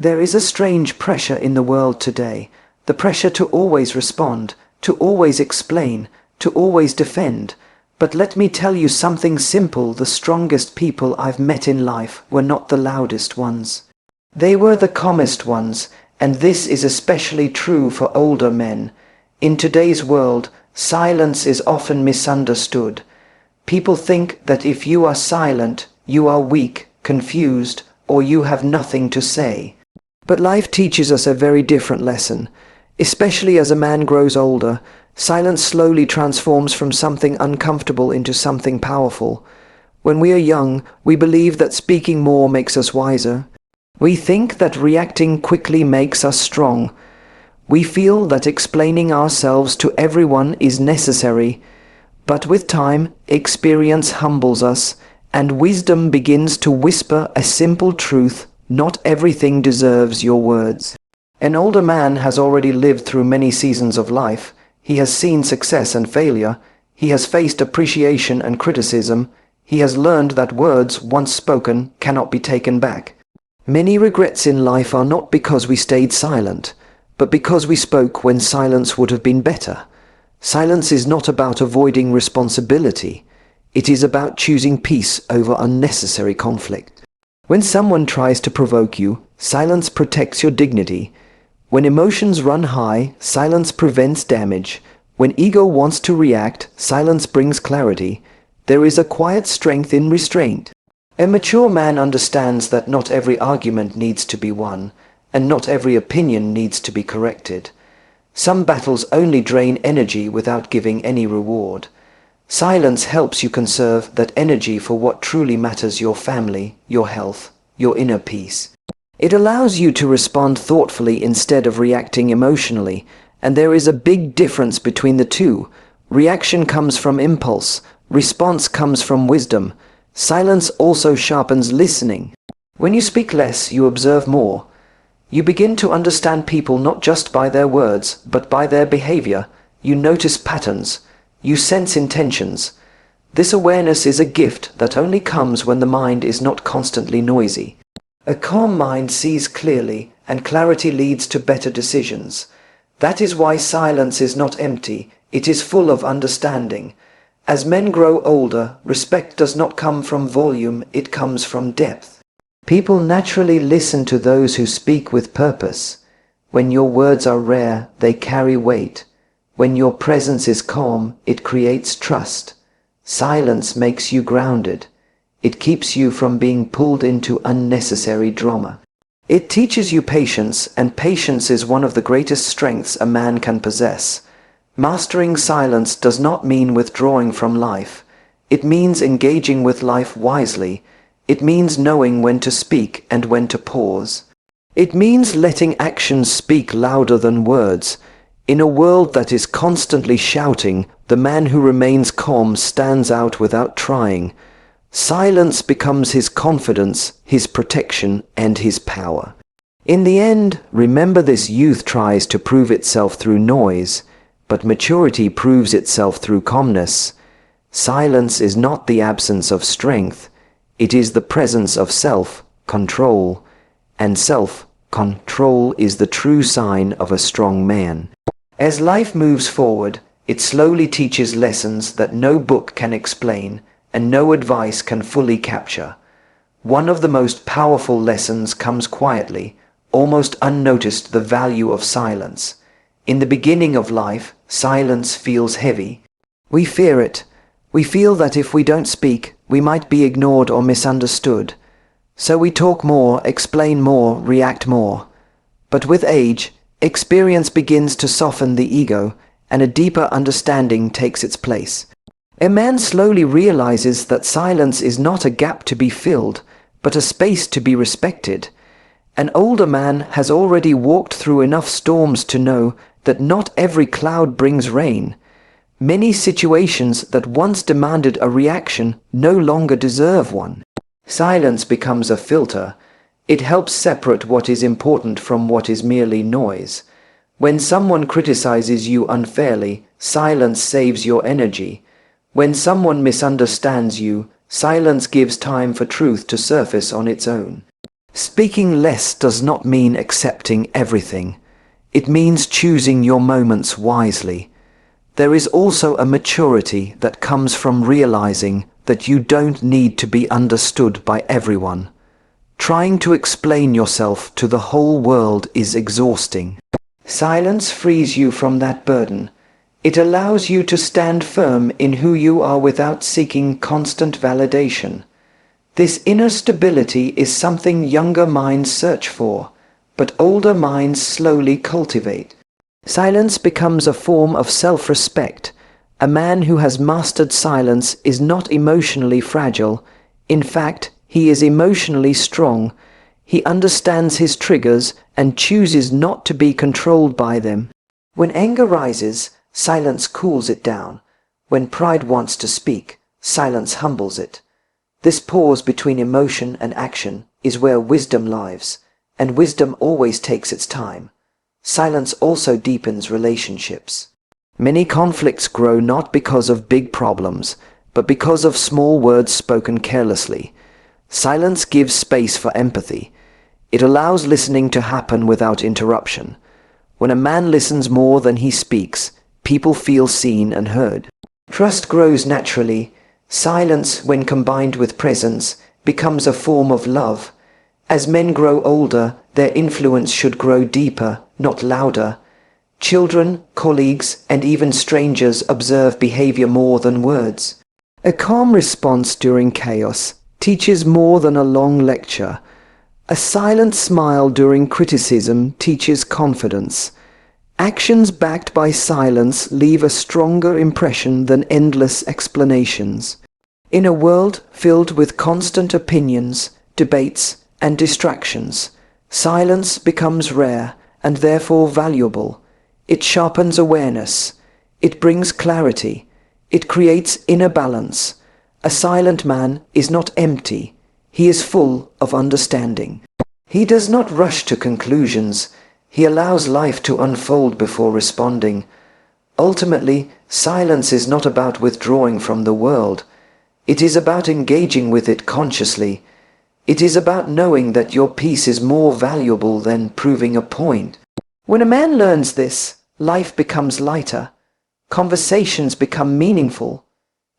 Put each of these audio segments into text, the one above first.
There is a strange pressure in the world today, the pressure to always respond, to always explain, to always defend. But let me tell you something simple: the strongest people I've met in life were not the loudest ones. They were the calmest ones, and this is especially true for older men. In today's world, silence is often misunderstood. People think that if you are silent, you are weak, confused, or you have nothing to say. But life teaches us a very different lesson. Especially as a man grows older, silence slowly transforms from something uncomfortable into something powerful. When we are young, we believe that speaking more makes us wiser. We think that reacting quickly makes us strong. We feel that explaining ourselves to everyone is necessary. But with time, experience humbles us, and wisdom begins to whisper a simple truth: not everything deserves your words. An older man has already lived through many seasons of life. He has seen success and failure. He has faced appreciation and criticism. He has learned that words once spoken cannot be taken back. Many regrets in life are not because we stayed silent, but because we spoke when silence would have been better. Silence is not about avoiding responsibility. It is about choosing peace over unnecessary conflict. When someone tries to provoke you, silence protects your dignity. When emotions run high, silence prevents damage. When ego wants to react, silence brings clarity. There is a quiet strength in restraint. A mature man understands that not every argument needs to be won, and not every opinion needs to be corrected. Some battles only drain energy without giving any reward. Silence helps you conserve that energy for what truly matters: your family, your health, your inner peace. It allows you to respond thoughtfully instead of reacting emotionally, and there is a big difference between the two. Reaction comes from impulse, response comes from wisdom. Silence also sharpens listening. When you speak less, you observe more. You begin to understand people not just by their words, but by their behavior. You notice patterns. You sense intentions. This awareness is a gift that only comes when the mind is not constantly noisy. A calm mind sees clearly, and clarity leads to better decisions. That is why silence is not empty, it is full of understanding. As men grow older, respect does not come from volume, it comes from depth. People naturally listen to those who speak with purpose. When your words are rare, they carry weight. When your presence is calm, it creates trust. Silence makes you grounded. It keeps you from being pulled into unnecessary drama. It teaches you patience, and patience is one of the greatest strengths a man can possess. Mastering silence does not mean withdrawing from life. It means engaging with life wisely. It means knowing when to speak and when to pause. It means letting actions speak louder than words. In a world that is constantly shouting, the man who remains calm stands out without trying. Silence becomes his confidence, his protection, and his power. In the end, remember this: youth tries to prove itself through noise, but maturity proves itself through calmness. Silence is not the absence of strength. It is the presence of self-control, and self-control is the true sign of a strong man. As life moves forward, it slowly teaches lessons that no book can explain and no advice can fully capture. One of the most powerful lessons comes quietly, almost unnoticed: the value of silence. In the beginning of life, silence feels heavy. We fear it. We feel that if we don't speak, we might be ignored or misunderstood. So we talk more, explain more, react more. But with age, experience begins to soften the ego, and a deeper understanding takes its place. A man slowly realizes that silence is not a gap to be filled, but a space to be respected. An older man has already walked through enough storms to know that not every cloud brings rain. Many situations that once demanded a reaction no longer deserve one. Silence becomes a filter. It helps separate what is important from what is merely noise. When someone criticizes you unfairly, silence saves your energy. When someone misunderstands you, silence gives time for truth to surface on its own. Speaking less does not mean accepting everything. It means choosing your moments wisely. There is also a maturity that comes from realizing that you don't need to be understood by everyone. Trying to explain yourself to the whole world is exhausting. Silence frees you from that burden. It allows you to stand firm in who you are without seeking constant validation. This inner stability is something younger minds search for, but older minds slowly cultivate. Silence becomes a form of self-respect. A man who has mastered silence is not emotionally fragile. In fact, he is emotionally strong. He understands his triggers and chooses not to be controlled by them. When anger rises, silence cools it down. When pride wants to speak, silence humbles it. This pause between emotion and action is where wisdom lies, and wisdom always takes its time. Silence also deepens relationships. Many conflicts grow not because of big problems, but because of small words spoken carelessly. Silence gives space for empathy. It allows listening to happen without interruption. When a man listens more than he speaks, people feel seen and heard. Trust grows naturally. Silence, when combined with presence, becomes a form of love. As men grow older, their influence should grow deeper, not louder. Children, colleagues, and even strangers observe behavior more than words. A calm response during chaos teaches more than a long lecture. A silent smile during criticism teaches confidence. Actions backed by silence leave a stronger impression than endless explanations. In a world filled with constant opinions, debates, and distractions, silence becomes rare and therefore valuable. It sharpens awareness. It brings clarity. It creates inner balance. A silent man is not empty. He is full of understanding. He does not rush to conclusions. He allows life to unfold before responding. Ultimately, silence is not about withdrawing from the world. It is about engaging with it consciously. It is about knowing that your peace is more valuable than proving a point. When a man learns this, life becomes lighter. Conversations become meaningful.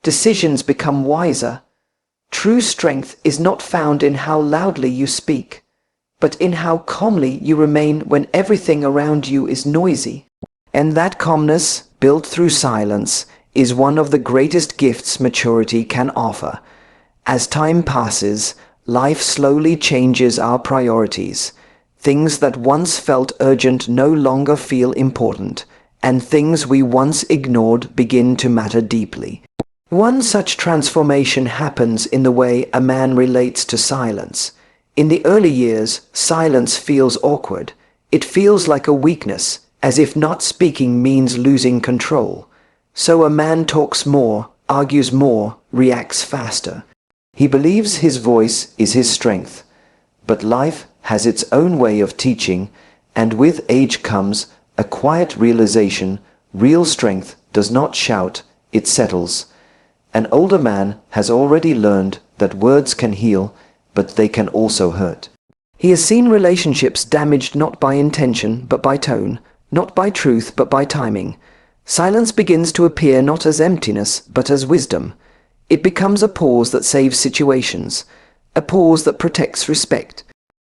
Decisions become wiser. True strength is not found in how loudly you speak, but in how calmly you remain when everything around you is noisy. And that calmness, built through silence, is one of the greatest gifts maturity can offer. As time passes, life slowly changes our priorities. Things that once felt urgent no longer feel important, and things we once ignored begin to matter deeply. One such transformation happens in the way a man relates to silence. In the early years, silence feels awkward. It feels like a weakness, as if not speaking means losing control. So a man talks more, argues more, reacts faster. He believes his voice is his strength. But life has its own way of teaching, and with age comes a quiet realization: real strength does not shout, it settles. An older man has already learned that words can heal, but they can also hurt. He has seen relationships damaged not by intention, but by tone, not by truth, but by timing. Silence begins to appear not as emptiness, but as wisdom. It becomes a pause that saves situations, a pause that protects respect,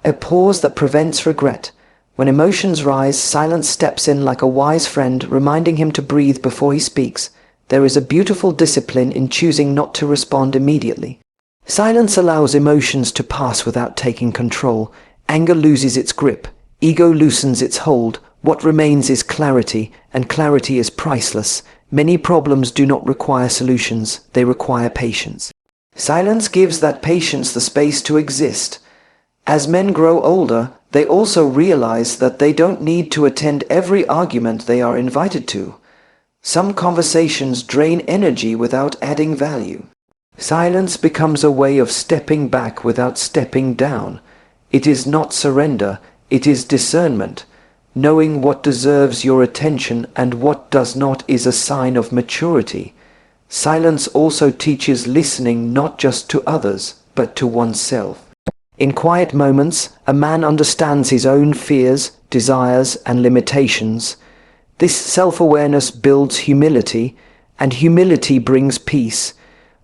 a pause that prevents regret. When emotions rise, silence steps in like a wise friend, reminding him to breathe before he speaks. There is a beautiful discipline in choosing not to respond immediately. Silence allows emotions to pass without taking control. Anger loses its grip. Ego loosens its hold. What remains is clarity, and clarity is priceless. Many problems do not require solutions. They require patience. Silence gives that patience the space to exist. As men grow older, they also realize that they don't need to attend every argument they are invited to. Some conversations drain energy without adding value. Silence becomes a way of stepping back without stepping down. It is not surrender, it is discernment. Knowing what deserves your attention and what does not is a sign of maturity. Silence also teaches listening not just to others, but to oneself. In quiet moments, a man understands his own fears, desires, and limitations. This self-awareness builds humility, and humility brings peace.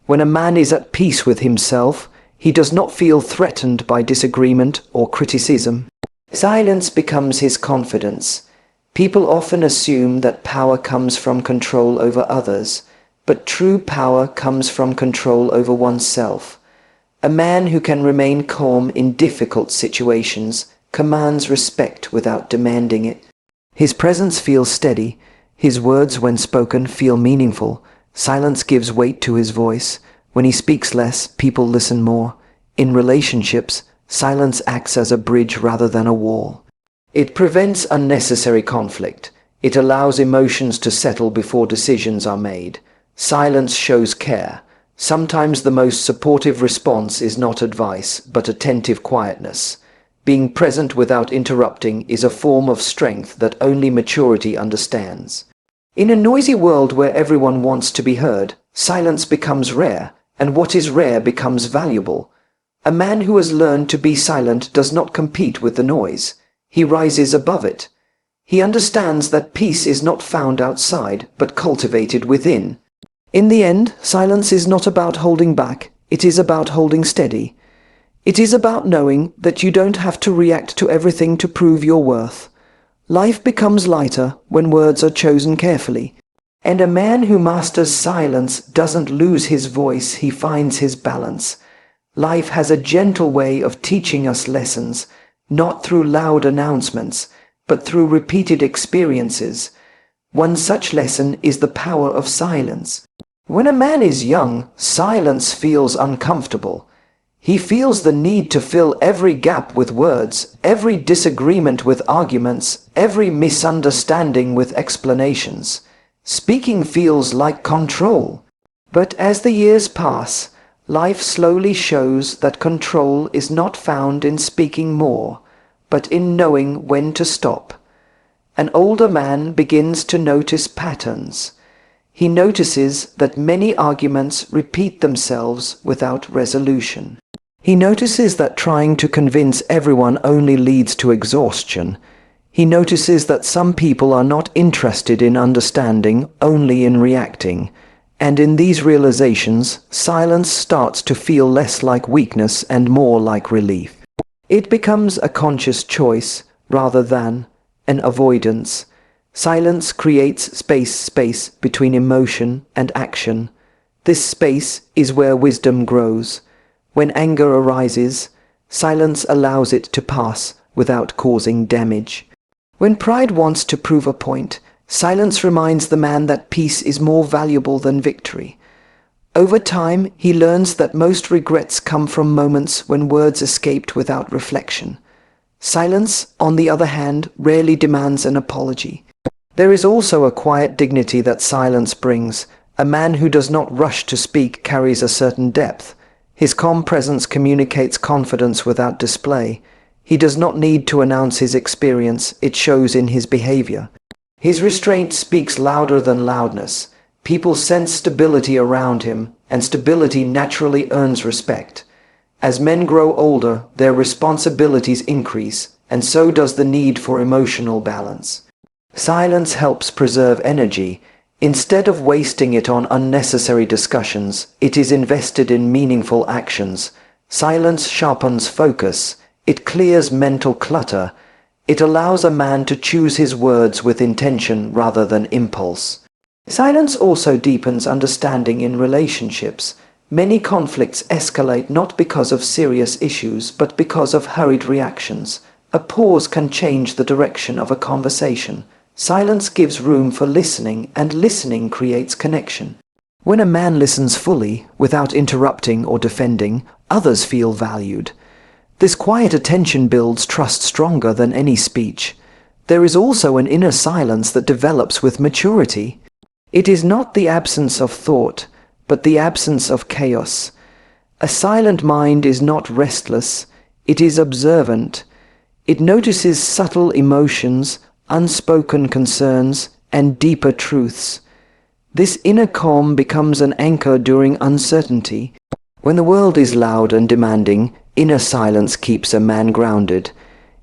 When a man is at peace with himself, he does not feel threatened by disagreement or criticism. Silence becomes his confidence. People often assume that power comes from control over others, but true power comes from control over oneself. A man who can remain calm in difficult situations commands respect without demanding it. His presence feels steady. His words, when spoken, feel meaningful. Silence gives weight to his voice. When he speaks less, people listen more. In relationships, silence acts as a bridge rather than a wall. It prevents unnecessary conflict. It allows emotions to settle before decisions are made. Silence shows care. Sometimes the most supportive response is not advice, but attentive quietness. Being present without interrupting is a form of strength that only maturity understands. In a noisy world where everyone wants to be heard, silence becomes rare, and what is rare becomes valuable. A man who has learned to be silent does not compete with the noise. He rises above it. He understands that peace is not found outside, but cultivated within. In the end, silence is not about holding back, it is about holding steady. It is about knowing that you don't have to react to everything to prove your worth. Life becomes lighter when words are chosen carefully. And a man who masters silence doesn't lose his voice, he finds his balance. Life has a gentle way of teaching us lessons, not through loud announcements, but through repeated experiences. One such lesson is the power of silence. When a man is young, silence feels uncomfortable. He feels the need to fill every gap with words, every disagreement with arguments, every misunderstanding with explanations. Speaking feels like control. But as the years pass, life slowly shows that control is not found in speaking more, but in knowing when to stop. An older man begins to notice patterns. He notices that many arguments repeat themselves without resolution. He notices that trying to convince everyone only leads to exhaustion. He notices that some people are not interested in understanding, only in reacting. And in these realizations, silence starts to feel less like weakness and more like relief. It becomes a conscious choice rather than an avoidance. Silence creates space between emotion and action. This space is where wisdom grows. When anger arises, silence allows it to pass without causing damage. When pride wants to prove a point, silence reminds the man that peace is more valuable than victory. Over time, he learns that most regrets come from moments when words escaped without reflection. Silence, on the other hand, rarely demands an apology. There is also a quiet dignity that silence brings. A man who does not rush to speak carries a certain depth. His calm presence communicates confidence without display. He does not need to announce his experience, it shows in his behavior. His restraint speaks louder than loudness. People sense stability around him, and stability naturally earns respect. As men grow older, their responsibilities increase, and so does the need for emotional balance. Silence helps preserve energy. Instead of wasting it on unnecessary discussions, it is invested in meaningful actions. Silence sharpens focus. It clears mental clutter. It allows a man to choose his words with intention rather than impulse. Silence also deepens understanding in relationships. Many conflicts escalate not because of serious issues, but because of hurried reactions. A pause can change the direction of a conversation. Silence gives room for listening, and listening creates connection. When a man listens fully, without interrupting or defending, others feel valued. This quiet attention builds trust stronger than any speech. There is also an inner silence that develops with maturity. It is not the absence of thought, but the absence of chaos. A silent mind is not restless, it is observant. It notices subtle emotions, unspoken concerns, and deeper truths. This inner calm becomes an anchor during uncertainty. When the world is loud and demanding, Inner silence keeps a man grounded.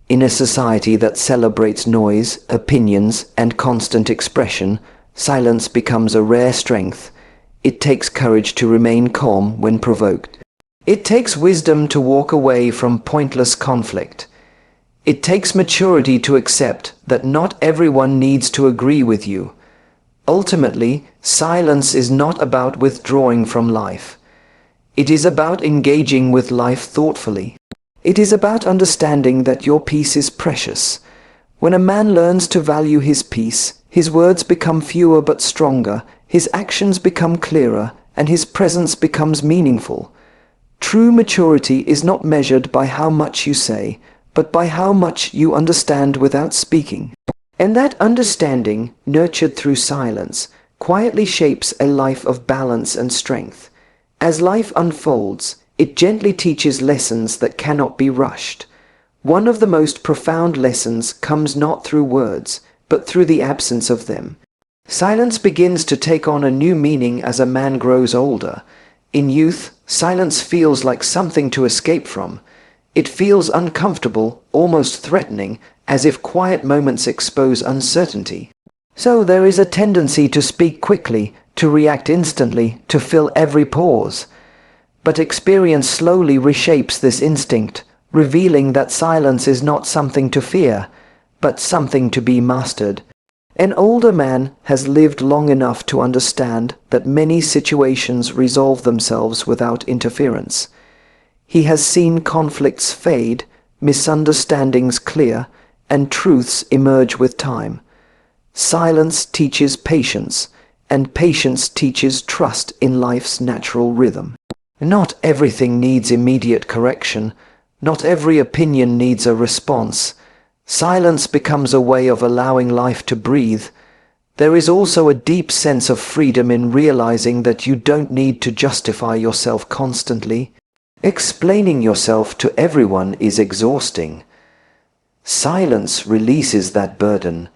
In a society that celebrates noise, opinions, and constant expression, silence becomes a rare strength. It takes courage to remain calm when provoked. It takes wisdom to walk away from pointless conflict. It takes maturity to accept that not everyone needs to agree with you. Ultimately, silence is not about withdrawing from life. It is about engaging with life thoughtfully. It is about understanding that your peace is precious. When a man learns to value his peace, his words become fewer but stronger, his actions become clearer, and his presence becomes meaningful. True maturity is not measured by how much you say, but by how much you understand without speaking. And that understanding, nurtured through silence, quietly shapes a life of balance and strength. As life unfolds, it gently teaches lessons that cannot be rushed. One of the most profound lessons comes not through words, but through the absence of them. Silence begins to take on a new meaning as a man grows older. In youth, silence feels like something to escape from. It feels uncomfortable, almost threatening, as if quiet moments expose uncertainty. So there is a tendency to speak quickly, to react instantly, to fill every pause. But experience slowly reshapes this instinct, revealing that silence is not something to fear, but something to be mastered. An older man has lived long enough to understand that many situations resolve themselves without interference. He has seen conflicts fade, misunderstandings clear, and truths emerge with time. Silence teaches patience, and patience teaches trust in life's natural rhythm. Not everything needs immediate correction. Not every opinion needs a response. Silence becomes a way of allowing life to breathe. There is also a deep sense of freedom in realizing that you don't need to justify yourself constantly. Explaining yourself to everyone is exhausting. Silence releases that burden.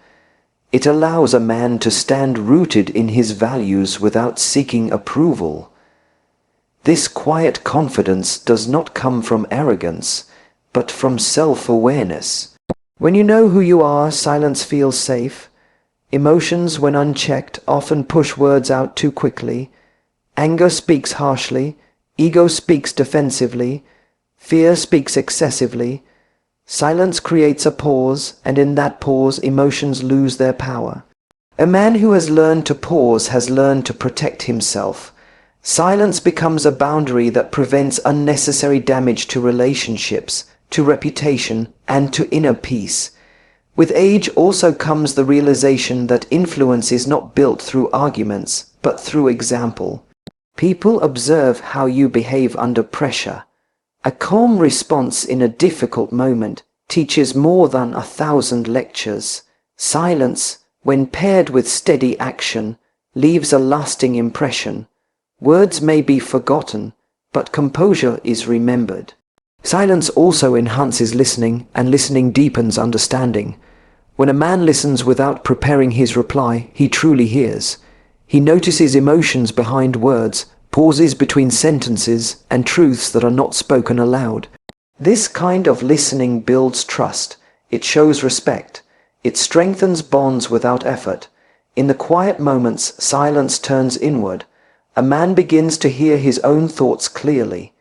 It allows a man to stand rooted in his values without seeking approval. This quiet confidence does not come from arrogance, but from self-awareness. When you know who you are, silence feels safe. Emotions, when unchecked, often push words out too quickly. Anger speaks harshly. Ego speaks defensively. Fear speaks excessively. Silence creates a pause, and in that pause, emotions lose their power. A man who has learned to pause has learned to protect himself. Silence becomes a boundary that prevents unnecessary damage to relationships, to reputation, and to inner peace. With age also comes the realization that influence is not built through arguments, but through example. People observe how you behave under pressure. A calm response in a difficult moment teaches more than 1,000 lectures. Silence, when paired with steady action, leaves a lasting impression. Words may be forgotten, but composure is remembered. Silence also enhances listening, and listening deepens understanding. When a man listens without preparing his reply, he truly hears. He notices emotions behind words, pauses between sentences, and truths that are not spoken aloud. This kind of listening builds trust. It shows respect. It strengthens bonds without effort. In the quiet moments, silence turns inward. A man begins to hear his own thoughts clearly.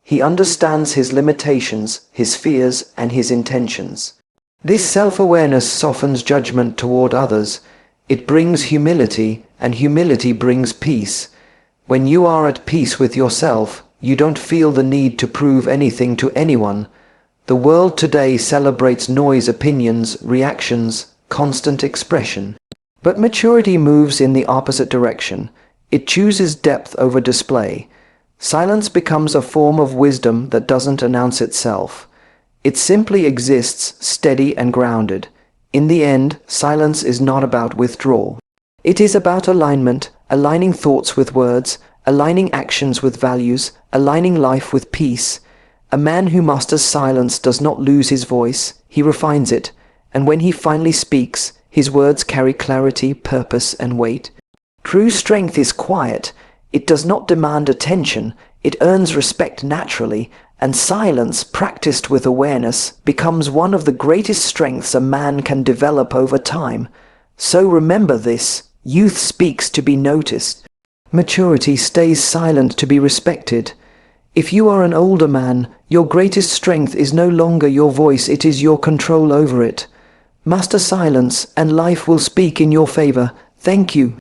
He understands his limitations, his fears, and his intentions. This self-awareness softens judgment toward others. It brings humility, and humility brings peace. When you are at peace with yourself, you don't feel the need to prove anything to anyone. The world today celebrates noise, opinions, reactions, constant expression. But maturity moves in the opposite direction. It chooses depth over display. Silence becomes a form of wisdom that doesn't announce itself. It simply exists, steady and grounded. In the end, silence is not about withdrawal. It is about alignment, aligning thoughts with words, aligning actions with values, aligning life with peace. A man who masters silence does not lose his voice, he refines it, and when he finally speaks, his words carry clarity, purpose, and weight. True strength is quiet. It does not demand attention. It earns respect naturally, and silence practiced with awareness becomes one of the greatest strengths a man can develop over time. So remember this: youth speaks to be noticed. Maturity stays silent to be respected. If you are an older man, your greatest strength is no longer your voice, it is your control over it. Master silence, and life will speak in your favor. Thank you.